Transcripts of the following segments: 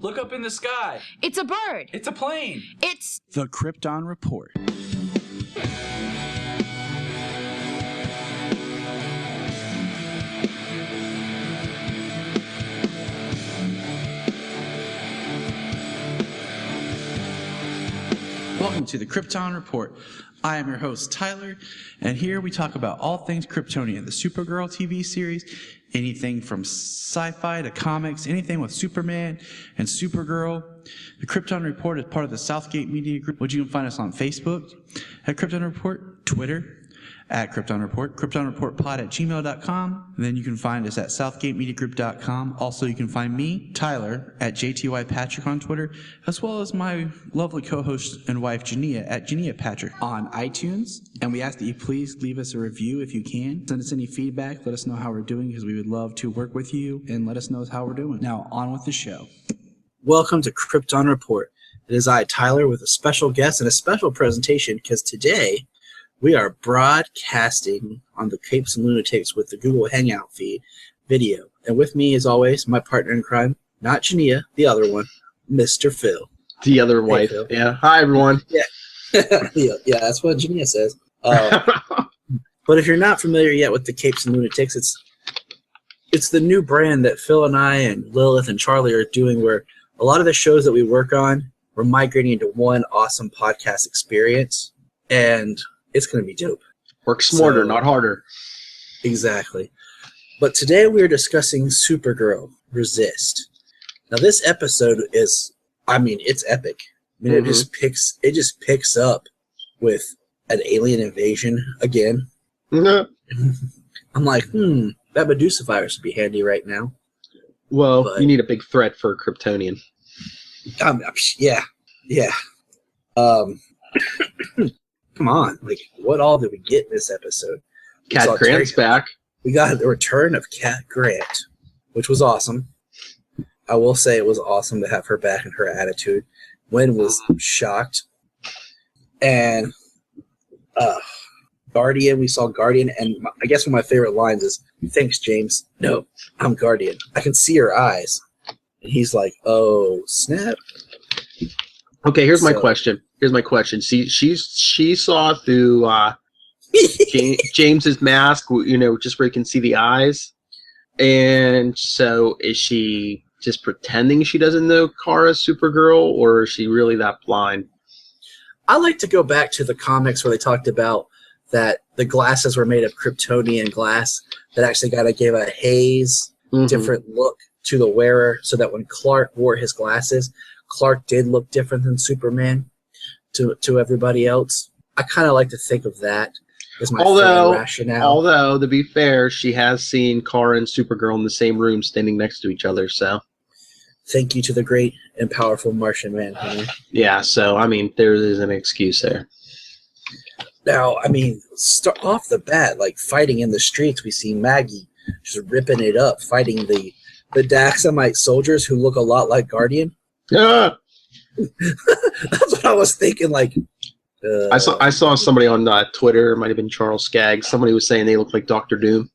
Look up in the sky. It's a bird. It's a plane. It's The Krypton Report. Welcome to the Krypton Report. I am your host, Tyler, and here we talk about all things Kryptonian, the Supergirl TV series, anything from sci-fi to comics, anything with Superman and Supergirl. The Krypton Report is part of the Southgate Media Group, which you can find us on Facebook at Krypton Report, Twitter at Krypton Report, KryptonReportPod@gmail.com. And then you can find us at SouthgateMediaGroup.com. Also, you can find me, Tyler, at JTY Patrick on Twitter, as well as my lovely co-host and wife, Jania, at Jania Patrick on iTunes. And we ask that you please leave us a review if you can. Send us any feedback. Let us know how we're doing, because we would love to work with you and let us know how we're doing. Now, on with the show. Welcome to Krypton Report. It is I, Tyler, with a special guest and a special presentation, because today we are broadcasting on the Capes and Lunatics with the Google Hangout feed video. And with me, as always, my partner in crime, not Jania, the other one, Mr. Phil. The other wife. Phil. Yeah. Hi, everyone. Yeah. Yeah, that's what Jania says. But if you're not familiar yet with the Capes and Lunatics, it's the new brand that Phil and I and Lilith and Charlie are doing, where a lot of the shows that we work on, we're migrating into one awesome podcast experience. And it's going to be dope. Work smarter, not harder. Exactly. But today we are discussing Supergirl, Resist. Now this episode is, it's epic. It just picks up with an alien invasion again. I'm like, that Medusa virus would be handy right now. Well, but you need a big threat for a Kryptonian. Yeah. Come on, what all did we get in this episode? Cat Grant's back. We got the return of Cat Grant, which was awesome. I will say it was awesome to have her back and her attitude. Gwen was shocked. And Guardian, we saw Guardian, and I guess one of my favorite lines is, "Thanks, James. No, I'm Guardian. I can see her eyes." And he's like, "Oh, snap." Okay, here's my question. See, she saw through James's mask, just where you can see the eyes. And so is she just pretending she doesn't know Kara's Supergirl, or is she really that blind? I like to go back to the comics where they talked about that the glasses were made of Kryptonian glass that actually kind of gave a haze, different look to the wearer, so that when Clark wore his glasses, Clark did look different than Superman to everybody else. I kind of like to think of that as my rationale. Although, to be fair, she has seen Kara and Supergirl in the same room standing next to each other, so. Thank you to the great and powerful Martian Manhunter. Yeah, so, there is an excuse there. Now, start off the bat, fighting in the streets, we see Maggie just ripping it up, fighting the Daxamite soldiers who look a lot like Guardian. Yeah. That's what I was thinking. I saw somebody on Twitter. It might have been Charles Skaggs. Somebody was saying they look like Dr. Doom.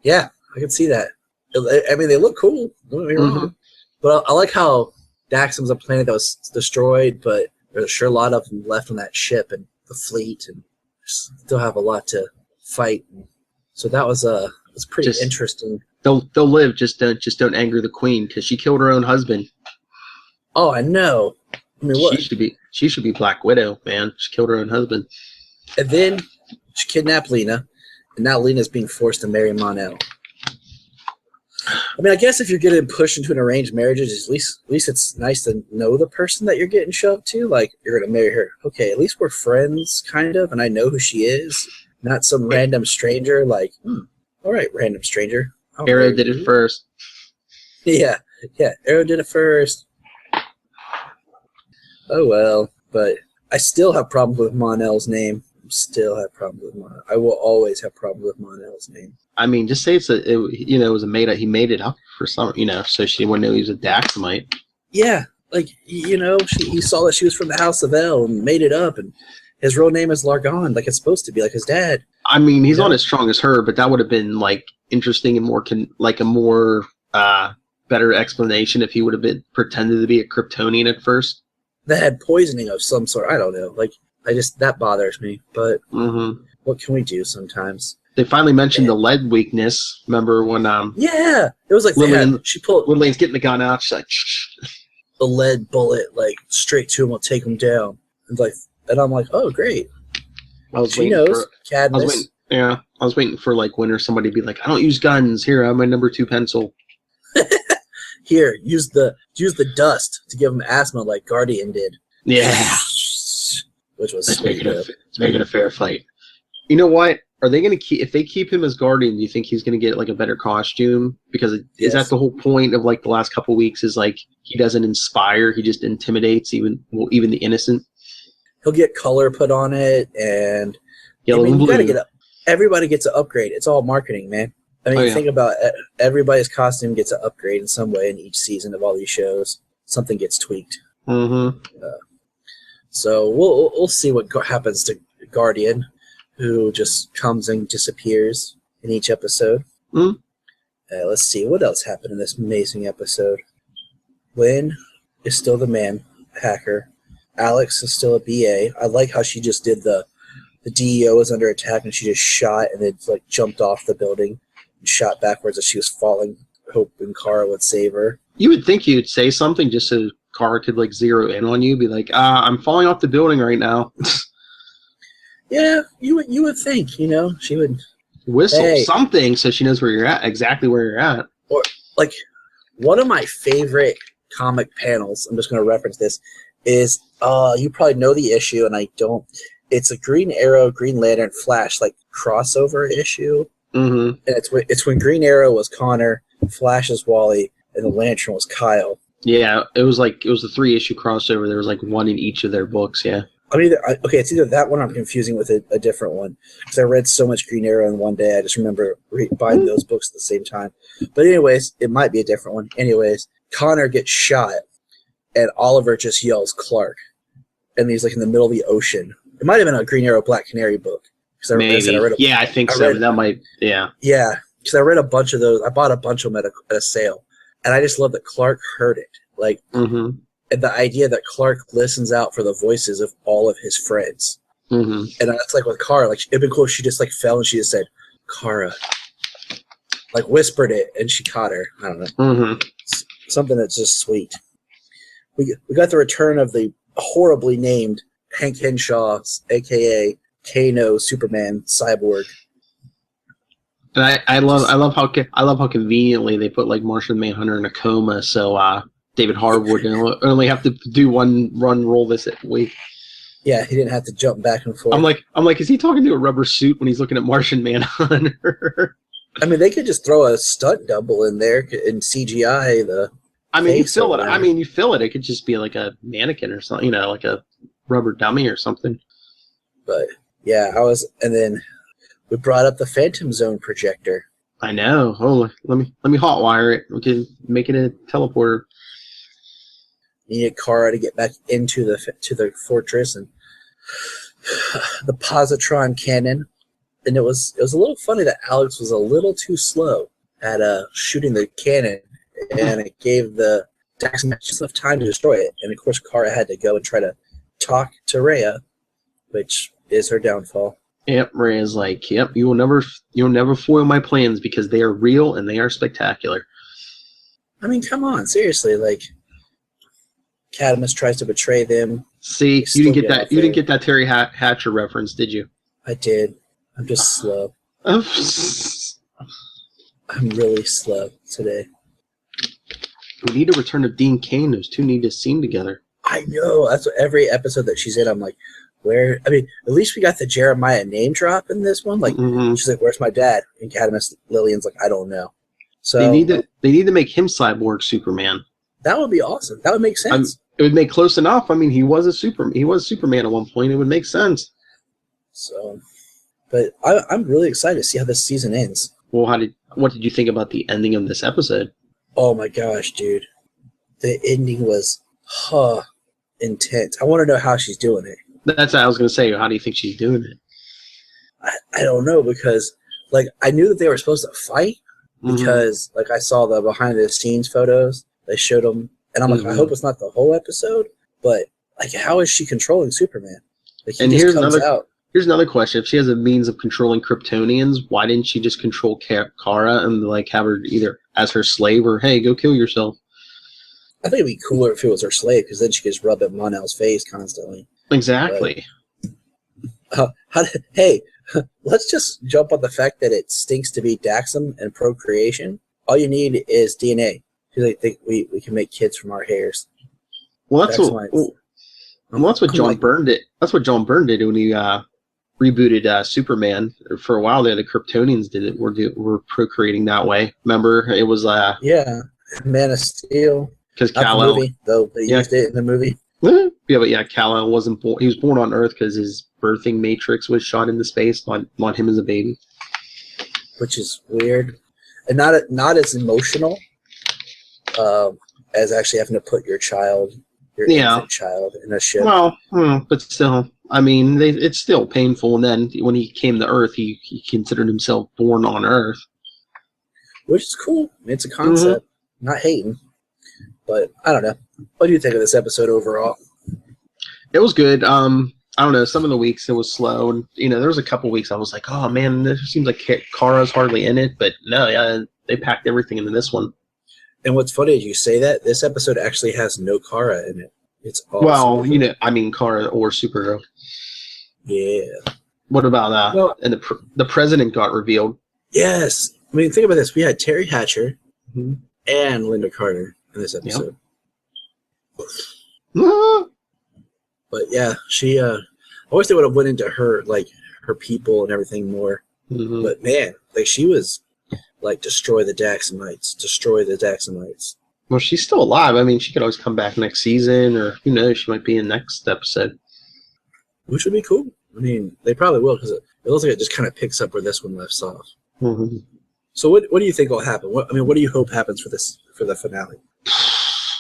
Yeah, I can see that. They look cool. Don't get me wrong. But I like how Daxam's a planet that was destroyed, but there's sure a lot of them left on that ship and the fleet, and still have a lot to fight. So that was it's pretty interesting. They'll live. Just don't anger the Queen, because she killed her own husband. Oh, I know. What? She should be Black Widow, man. She killed her own husband. And then she kidnapped Lena, and now Lena's being forced to marry Mon-El. I guess if you're getting pushed into an arranged marriage, at least it's nice to know the person that you're getting shoved to. You're going to marry her. Okay, at least we're friends, kind of, and I know who she is. Not some random stranger. All right, random stranger. Arrow did it first. Yeah, Arrow did it first. Oh well, but I still have problems with Mon-El's name. I will always have problems with Mon-El's name. Just say it was a he made it up for some, so she wouldn't know he was a Daxamite. Yeah, he saw that she was from the House of El and made it up, and his real name is Largon, like it's supposed to be, like his dad. He's not as strong as her, but that would have been interesting and more a better explanation if he would have been pretended to be a Kryptonian at first. That had poisoning of some sort. I don't know. Like, that bothers me. But what can we do sometimes? They finally mentioned the lead weakness. Remember when yeah, it was like Lillian's getting the gun out. She's like, the lead bullet like straight to him will take him down. And I'm like, oh great. She knows. Cadmus. I was waiting for like when or somebody to be like, I don't use guns. Here, I have my number 2 pencil. Here, use the dust to give him asthma like Guardian did. Yeah. Which was Let's make it a fair fight. You know what? Are they going to keep, if they keep him as Guardian, do you think he's going to get like a better costume? Because is that the whole point of like the last couple of weeks is like he doesn't inspire, he just intimidates even the innocent? He'll get color put on it, and yellow and blue. Everybody gets an upgrade. It's all marketing, man. I mean, think about it. Everybody's costume gets an upgrade in some way in each season of all these shows. Something gets tweaked. So we'll see what happens to Guardian, who just comes and disappears in each episode. Let's see what else happened in this amazing episode. Lynn is still the man hacker. Alex is still a BA. I like how she just did the DEO was under attack and she just shot and then like jumped off the building and shot backwards as she was falling, hoping Kara would save her. You would think you'd say something just so Kara could like zero in on you, be like, I'm falling off the building right now. Yeah, you would think, she would whistle something so she knows where you're at, exactly where you're at. Or like one of my favorite comic panels, I'm just going to reference this, is you probably know the issue and I don't. It's a Green Arrow, Green Lantern, Flash like crossover issue. And it's when Green Arrow was Connor, Flash is Wally, and the Lantern was Kyle. Yeah, it was a 3-issue crossover. There was like one in each of their books. Yeah. It's either that one or I'm confusing with a different one because I read so much Green Arrow in one day. I just remember buying those books at the same time. But anyways, it might be a different one. Anyways, Connor gets shot, and Oliver just yells Clark, and he's like in the middle of the ocean. It might have been a Green Arrow Black Canary book. Maybe. I think so. That might. Yeah. Yeah, because I read a bunch of those. I bought a bunch of them at a sale, and I just love that Clark heard it. Like. And the idea that Clark listens out for the voices of all of his friends. And that's like with Kara. Like, it'd been cool if she just like fell and she just said, Kara. Like whispered it and she caught her. I don't know. Something that's just sweet. We got the return of the horribly named Hank Henshaw, a.k.a. Kano Superman Cyborg. And I love how conveniently they put like Martian Manhunter in a coma, so David Harbour would only have to do one run roll this week. Yeah, he didn't have to jump back and forth. I'm like, is he talking to a rubber suit when he's looking at Martian Manhunter? I mean, they could just throw a stunt double in there and CGI the. I mean, you fill it. It could just be like a mannequin or something, like a rubber dummy or something. But yeah, and then we brought up the Phantom Zone projector. I know. Oh, let me hotwire it. We can make it a teleporter. Needed Kara to get back into the fortress and the positron cannon, and it was a little funny that Alex was a little too slow at shooting the cannon, and it gave the Daxon just enough time to destroy it. And of course, Kara had to go and try to talk to Rhea, which is her downfall. Yep, Rhea's like, yep, you'll never foil my plans because they are real and they are spectacular. I mean, come on, seriously, like. Cadmus tries to betray them. See, you didn't get that. You didn't get that Terry Hatcher reference, did you? I did. I'm just slow. I'm really slow today. We need a return of Dean Cain. Those two need to sing together. I know. That's what every episode that she's in. I'm like, where? I mean, at least we got the Jeremiah name drop in this one. Like, she's like, "Where's my dad?" And Cadmus Lillian's like, "I don't know." So they need to make him Cyborg Superman. That would be awesome. That would make sense. It would make close enough. I mean, he was Superman at one point. It would make sense. So, but I'm really excited to see how this season ends. Well, what did you think about the ending of this episode? Oh my gosh, dude. The ending was intense. I want to know how she's doing it. That's what I was going to say. How do you think she's doing it? I don't know, because like I knew that they were supposed to fight, because like I saw the behind the scenes photos. They showed them, and I'm like, I hope it's not the whole episode, but like, how is she controlling Superman? Like, he just comes out. Here's another question: if she has a means of controlling Kryptonians, why didn't she just control Kara and like have her either as her slave or hey, go kill yourself? I think it'd be cooler if it was her slave, because then she could just rub it in Mon-El's face constantly. Exactly. But, hey, let's just jump on the fact that it stinks to be Daxam and procreation. All you need is DNA, because I think we can make kids from our hairs. Well, that's what John Byrne did. That's what John Byrne did when he rebooted Superman. For a while there, the Kryptonians did it. Were procreating that way. Remember, it was Man of Steel. Because Kal-El, movie, though they used it in the movie. Yeah, but Kal-El wasn't born. He was born on Earth because his birthing matrix was shot into space, not him as a baby. Which is weird, and not as emotional as actually having to put your infant child in a ship. Well, but still, I mean, it's still painful. And then when he came to Earth, he considered himself born on Earth, which is cool. It's a concept. Not hating. But I don't know. What do you think of this episode overall? It was good. I don't know. Some of the weeks it was slow, and there was a couple weeks I was like, "Oh man, it seems like Kara's hardly in it." But no, they packed everything into this one. And what's funny is you say that this episode actually has no Kara in it. It's all Kara or Supergirl. Yeah. What about that? Well, and the president got revealed. Yes. I mean, think about this. We had Terry Hatcher and Linda Carter in this episode. Yep. But yeah, she I wish they would have went into her people and everything more. But man, like, she was like, destroy the Daxamites. Well, she's still alive. I mean, she could always come back next season, or who knows, she might be in next episode. Which would be cool. I mean, they probably will, because it looks like it just kind of picks up where this one left off. So what do you think will happen? What do you hope happens for the finale?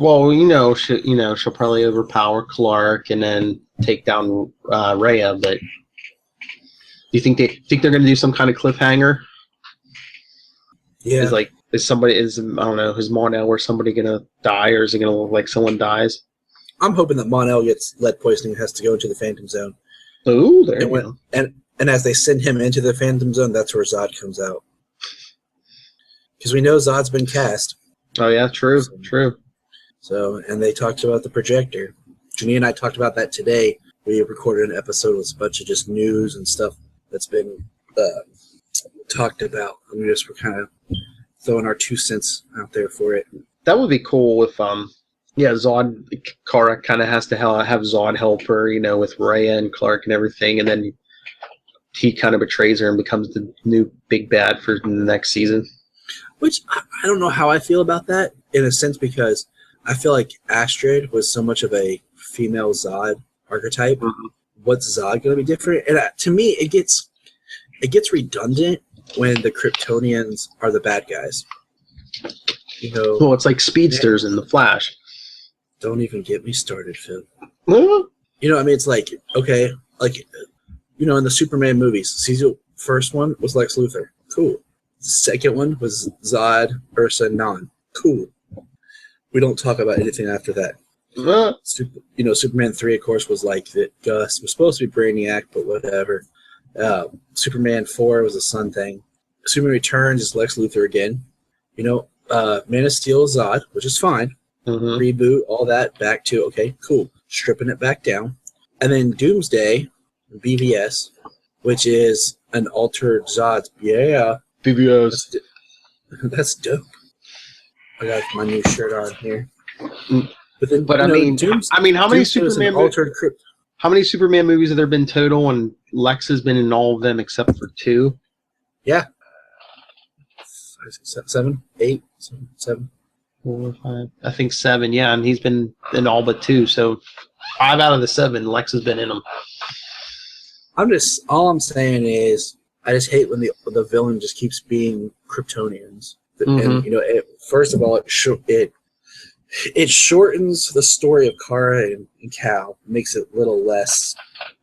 Well, she'll probably overpower Clark and then take down Rhea. But do you think they're going to do some kind of cliffhanger? Yeah. Is Mon-El or somebody going to die, or is it going to look like someone dies? I'm hoping that Mon-El gets lead poisoning and has to go into the Phantom Zone. Oh, there you go. And as they send him into the Phantom Zone, that's where Zod comes out. Because we know Zod's been cast. Oh yeah, true. So, and they talked about the projector. Janine and I talked about that today. We recorded an episode with a bunch of just news and stuff that's been talked about. And we just were kind of throwing our 2 cents out there for it. That would be cool if, Kara kind of has to have Zod help her, with Rhea and Clark and everything, and then he kind of betrays her and becomes the new big bad for the next season. Which, I don't know how I feel about that, in a sense, because I feel like Astrid was so much of a female Zod archetype. What's Zod going to be different? And to me, it gets redundant when the Kryptonians are the bad guys. Well, it's like speedsters in The Flash. Don't even get me started, Phil. Well, It's like, okay, in the Superman movies, season first one was Lex Luthor. Cool. Second one was Zod, Ursa, Non. Cool. We don't talk about anything after that. Superman 3, of course, was like that Gus was supposed to be Brainiac, but whatever. Superman 4 was a Sun thing. Superman Returns is Lex Luthor again. Man of Steel is Zod, which is fine. Reboot, all that, back to, okay, cool. Stripping it back down. And then Doomsday, BVS, which is an altered Zod. Yeah. BVS. That's dope. I got my new shirt on here. How many Superman movies have there been total, and Lex has been in all of them except for 2? Yeah. 7, 8, 7. 4, 5. I think 7, yeah, and he's been in all but 2, so 5 out of the 7, Lex has been in them. All I'm saying is, I just hate when the villain just keeps being Kryptonians. And first of all, it shortens the story of Kara and Cal, makes it a little less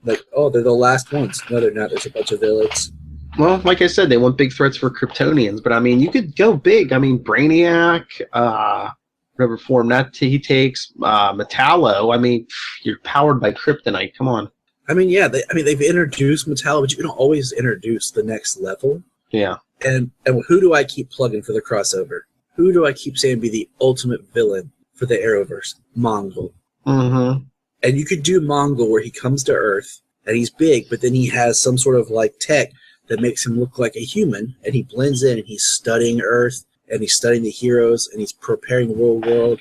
like, oh, they're the last ones. No, they're not. There's a bunch of villains. Well, like I said, they want big threats for Kryptonians, but I mean, you could go big. I mean, Brainiac, whatever form that he takes, Metallo. I mean, you're powered by kryptonite. Come on. I mean, yeah, they've introduced Metallo, but you can always introduce the next level. Yeah. And who do I keep plugging for the crossover? Who do I keep saying be the ultimate villain for the Arrowverse? Mongol. Mm-hmm. And you could do Mongol where he comes to Earth and he's big, but then he has some sort of like tech that makes him look like a human, and he blends in and he's studying Earth and he's studying the heroes and he's preparing the world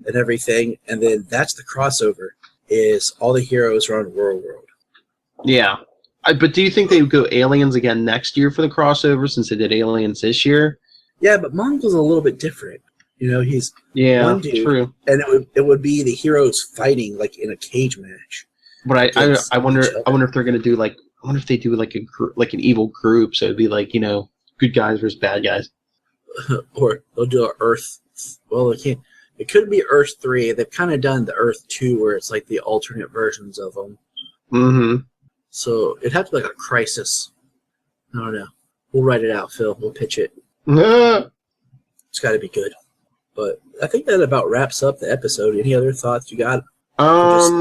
and everything. And then that's the crossover, is all the heroes are on World. Yeah. But do you think they would go aliens again next year for the crossover since they did aliens this year? Yeah, but Mongol's a little bit different. You know, he's one dude, true. And it would be the heroes fighting like in a cage match. But I wonder if they're gonna do like, I wonder if they do like an evil group, so it'd be like, you know, good guys versus bad guys. Or they'll do Earth. Well, they can't. It could be Earth 3. They've kind of done the Earth 2 where it's like the alternate versions of them. Mm-hmm. So it'd have to be like a crisis. I don't know. We'll write it out, Phil. We'll pitch it. It's got to be good. But I think that about wraps up the episode. Any other thoughts you got? Just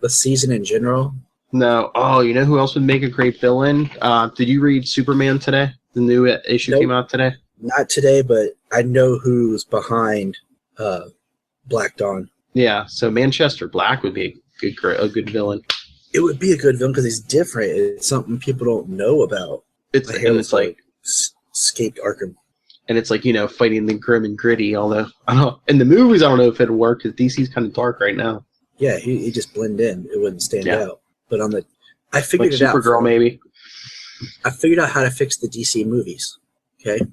the season in general? No. Oh, you know who else would make a great villain? Did you read Superman today? The new issue came out today? Not today, but I know who's behind Black Dawn. Yeah, so Manchester Black would be a good villain. It would be a good villain because he's different. It's something people don't know about. It's like escaped Arkham. And it's like, you know, fighting the grim and gritty, although I don't know. In the movies, I don't know if it'd work because DC's kind of dark right now. Yeah, he just blend in. It wouldn't stand out. But I figured like it out. Supergirl, maybe. I figured out how to fix the DC movies. Okay?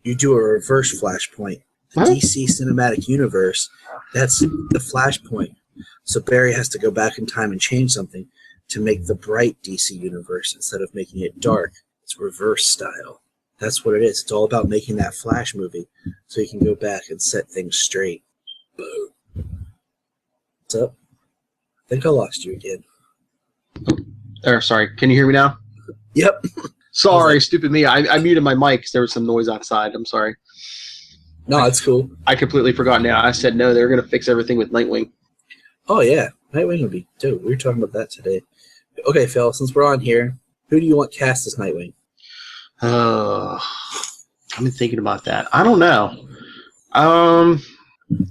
You do a reverse Flashpoint. The DC Cinematic Universe, that's the Flashpoint. So Barry has to go back in time and change something to make the bright DC universe instead of making it dark. It's reverse style. That's what it is. It's all about making that Flash movie so you can go back and set things straight. Boom. What's up? I think I lost you again. Sorry. Can you hear me now? Yep. Sorry, stupid me. I muted my mic because there was some noise outside. I'm sorry. No, it's cool. I completely forgot now. I said no, they were going to fix everything with Nightwing. Oh, yeah. Nightwing would be dope. We were talking about that today. Okay, Phil, since we're on here, who do you want cast as Nightwing? I've been thinking about that. I don't know.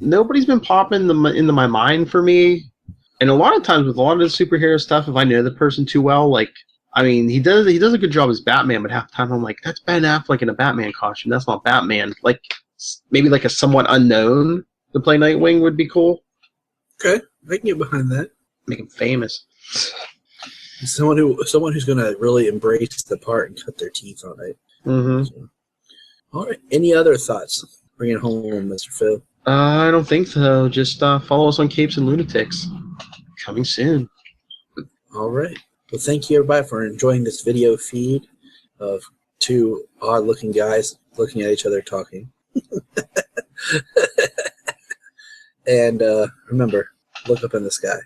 Nobody's been popping into my mind for me. And a lot of times with a lot of the superhero stuff, if I know the person too well, like, I mean, he does a good job as Batman, but half the time I'm like, that's Ben Affleck in a Batman costume. That's not Batman. Like, maybe like a somewhat unknown to play Nightwing would be cool. Okay, I can get behind that. Make him famous. Someone who's going to really embrace the part and cut their teeth on it. Mm-hmm. So, all right. Any other thoughts? Bring it home, Mr. Phil. I don't think so. Just follow us on Capes and Lunatics. Coming soon. All right. Well, thank you, everybody, for enjoying this video feed of two odd-looking guys looking at each other talking. And remember, look up in the sky.